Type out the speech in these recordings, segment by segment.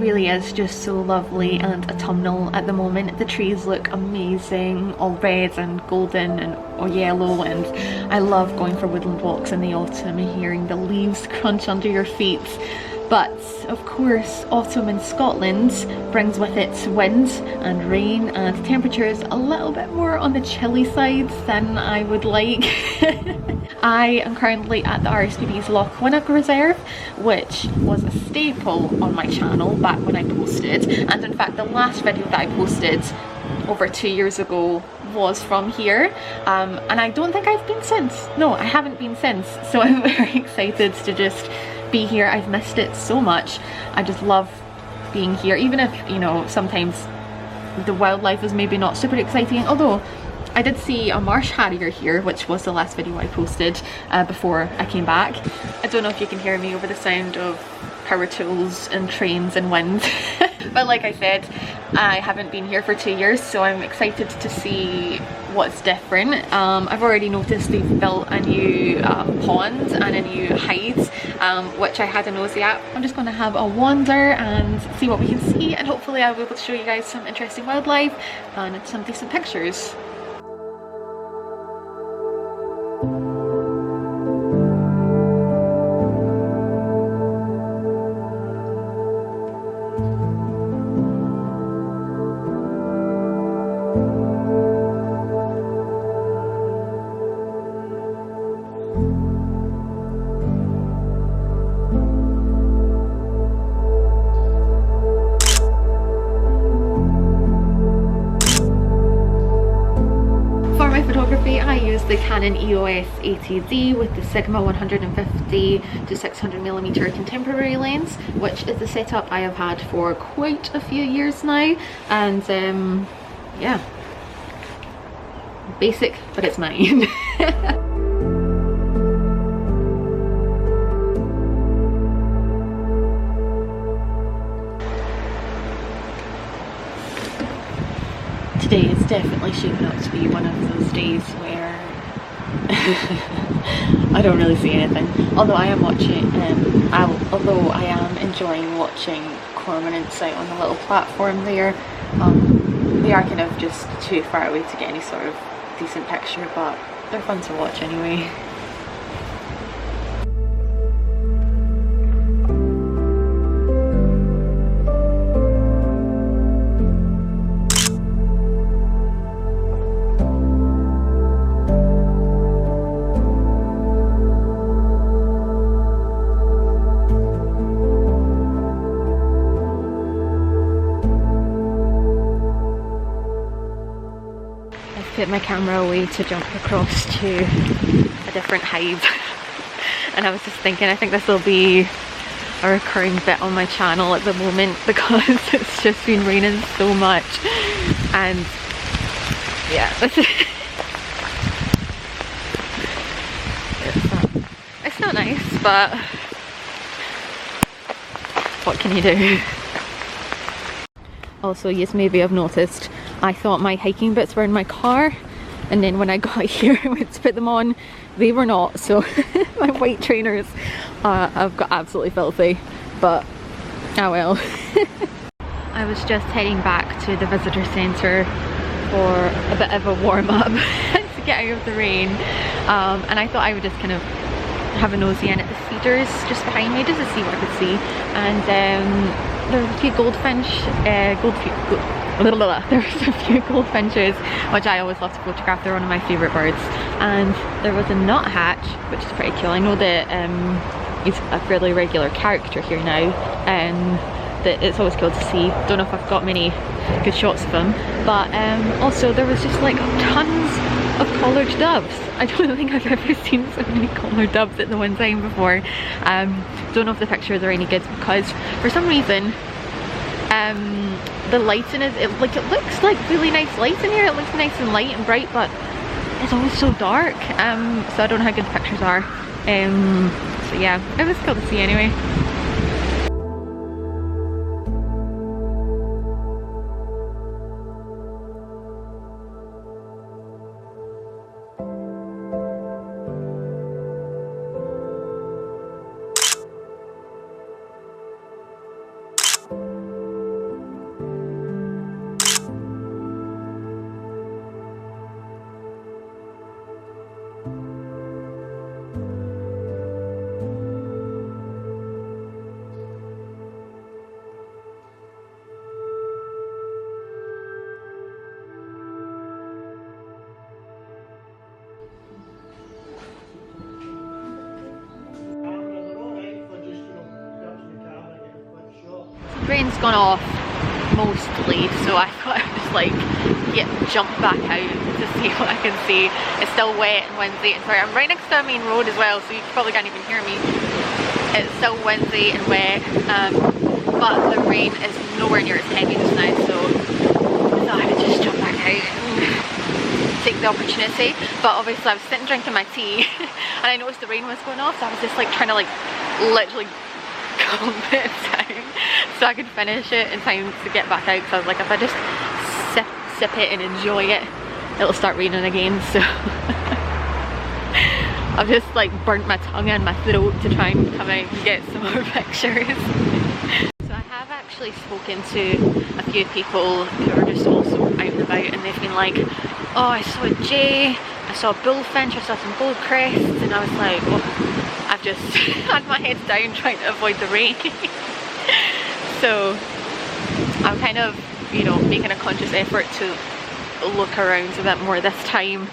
really is just so lovely and autumnal at the moment. The trees look amazing, all red and golden and or yellow, and I love going for woodland walks in the autumn and hearing the leaves crunch under your feet. But of course, autumn in Scotland brings with it wind and rain and temperatures a little bit more on the chilly side than I would like. I am currently at the RSPB's Lochwinnoch Reserve, which was a staple on my channel back when I posted, and in fact the last video that I posted over 2 years ago was from here, and I don't think I've been since. No, I haven't been since, so I'm very excited to just be here. I've missed it so much. I just love being here, even if, you know, sometimes the wildlife is maybe not super exciting, although I did see a marsh harrier here, which was the last video I posted before I came back. I don't know if you can hear me over the sound of power tools and trains and wind. But like I said, I haven't been here for 2 years, so I'm excited to see what's different. I've already noticed they've built a new pond and a new hide, which I had a nosy at. I'm just going to have a wander and see what we can see, and hopefully I'll be able to show you guys some interesting wildlife and some decent pictures. I use the Canon EOS 80D with the Sigma 150 to 600mm contemporary lens, which is the setup I have had for quite a few years now, and yeah, basic, but it's mine. Today is definitely shaping up to be one of those days where I don't really see anything. Although I am watching, although I am enjoying watching cormorants out on the little platform there. They are kind of just too far away to get any sort of decent picture, but they're fun to watch anyway. Put my camera away to jump across to a different hive, and I was just thinking, I think this will be a recurring bit on my channel at the moment because it's just been raining so much, and yeah, it's not nice, but what can you do? Also, yes, maybe I've noticed, I thought my hiking boots were in my car, and then when I got here and went to put them on, they were not, so my white trainers I've got absolutely filthy, but oh well. I was just heading back to the visitor centre for a bit of a warm-up to get out of the rain, and I thought I would just kind of have a nosy in at the cedars just behind me just to see what I could see, and there was a few goldfinch, there's a few goldfinches, which I always love to photograph. They're one of my favourite birds, and there was a nuthatch, which is pretty cool. I know that he's a fairly regular character here now, that it's always cool to see. Don't know if I've got many good shots of him, but also there was just like tons of collared doves. I don't think I've ever seen so many collared doves at the one time before. Don't know if the pictures are any good because for some reason the lighting is, it looks like really nice light in here. It looks nice and light and bright, but it's always so dark, so I don't know how good the pictures are. So yeah, it was cool to see anyway. rain's gone off mostly, so I thought I would just like jump back out to see what I can see. It's still wet and windy, and sorry, I'm right next to a main road as well, so you probably can't even hear me. It's still windy and wet, but the rain is nowhere near as heavy just now, so I thought I would just jump back out and take the opportunity. But obviously I was sitting drinking my tea and I noticed the rain was going off, so I was just like trying to like literally calm it down so I could finish it in time to get back out, because I was like, if I just sip it and enjoy it, it'll start raining again. So I've just like burnt my tongue and my throat to try and come out and get some more pictures. So I have actually spoken to a few people who are just also out and about, and they've been like, oh, I saw a jay, I saw a bullfinch, I saw some gold crests, and I was like, oh, I've just had my head down trying to avoid the rain. So I'm kind of, you know, making a conscious effort to look around a bit more this time,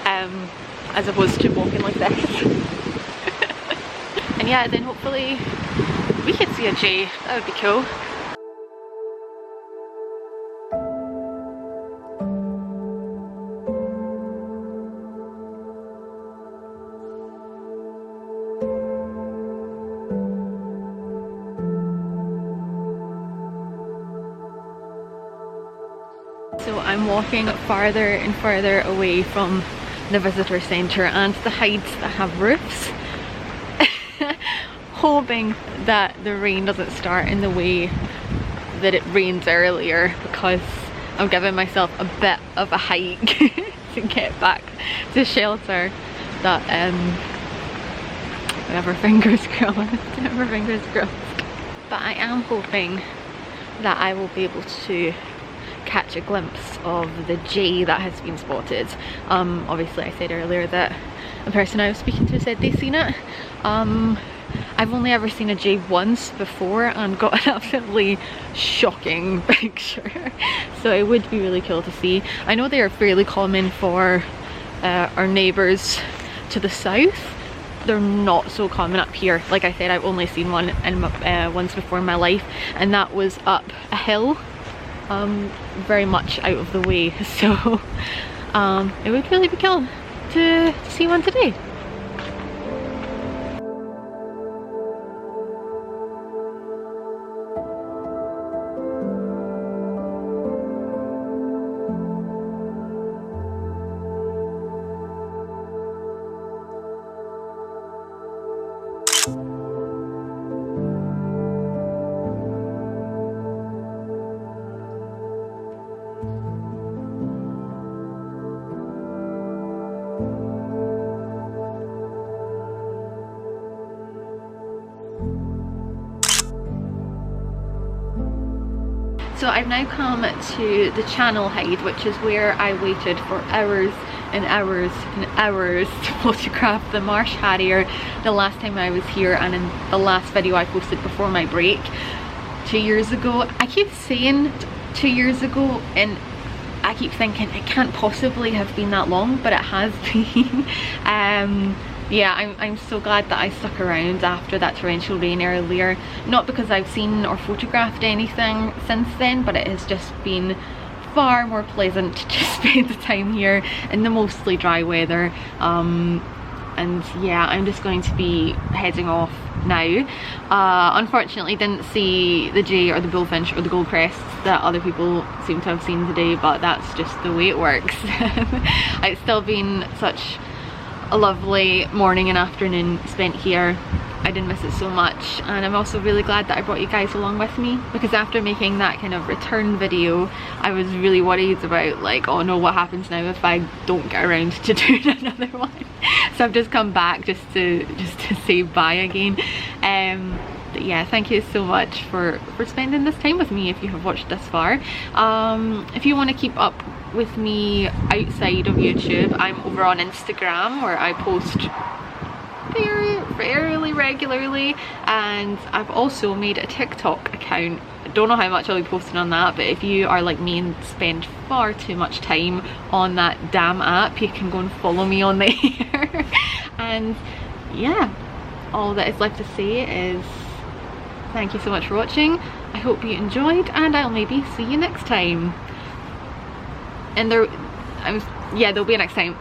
as opposed to walking like this. And yeah, then hopefully we could see a jay. That would be cool. So I'm walking farther and farther away from the visitor centre and the hides that have roofs, hoping that the rain doesn't start in the way that it rained earlier, because I'm giving myself a bit of a hike to get back to shelter. That whatever, fingers crossed, whatever, fingers crossed. But I am hoping that I will be able to catch a glimpse of the jay that has been spotted. Obviously I said earlier that the person I was speaking to said they've seen it. I've only ever seen a jay once before and got an absolutely shocking picture, so it would be really cool to see. I know they are fairly common for our neighbours to the south. They're not so common up here. Like I said, I've only seen one once before in my life, and that was up a hill, very much out of the way. So it would really be cool to see one today. So I've now come to the channel hide, which is where I waited for hours and hours and hours to photograph the marsh harrier the last time I was here, and in the last video I posted before my break 2 years ago. I keep saying 2 years ago, and I keep thinking it can't possibly have been that long, but it has been. Yeah, I'm so glad that I stuck around after that torrential rain earlier. Not because I've seen or photographed anything since then, but it has just been far more pleasant to spend the time here in the mostly dry weather. And yeah, I'm just going to be heading off now. Unfortunately didn't see the jay or the bullfinch or the gold crests that other people seem to have seen today, but that's just the way it works. It's still been such a lovely morning and afternoon spent here. I didn't miss it so much, and I'm also really glad that I brought you guys along with me, because after making that kind of return video I was really worried about, like, oh no, what happens now if I don't get around to doing another one. So I've just come back just to say bye again. But yeah, thank you so much for spending this time with me if you have watched this far. If you want to keep up with me outside of YouTube, I'm over on Instagram where I post fairly regularly, and I've also made a TikTok account. I don't know how much I'll be posting on that, but if you are like me and spend far too much time on that damn app, you can go and follow me on there. And yeah, all that is left to say is thank you so much for watching. I hope you enjoyed, and I'll maybe see you next time. And there'll be a next time.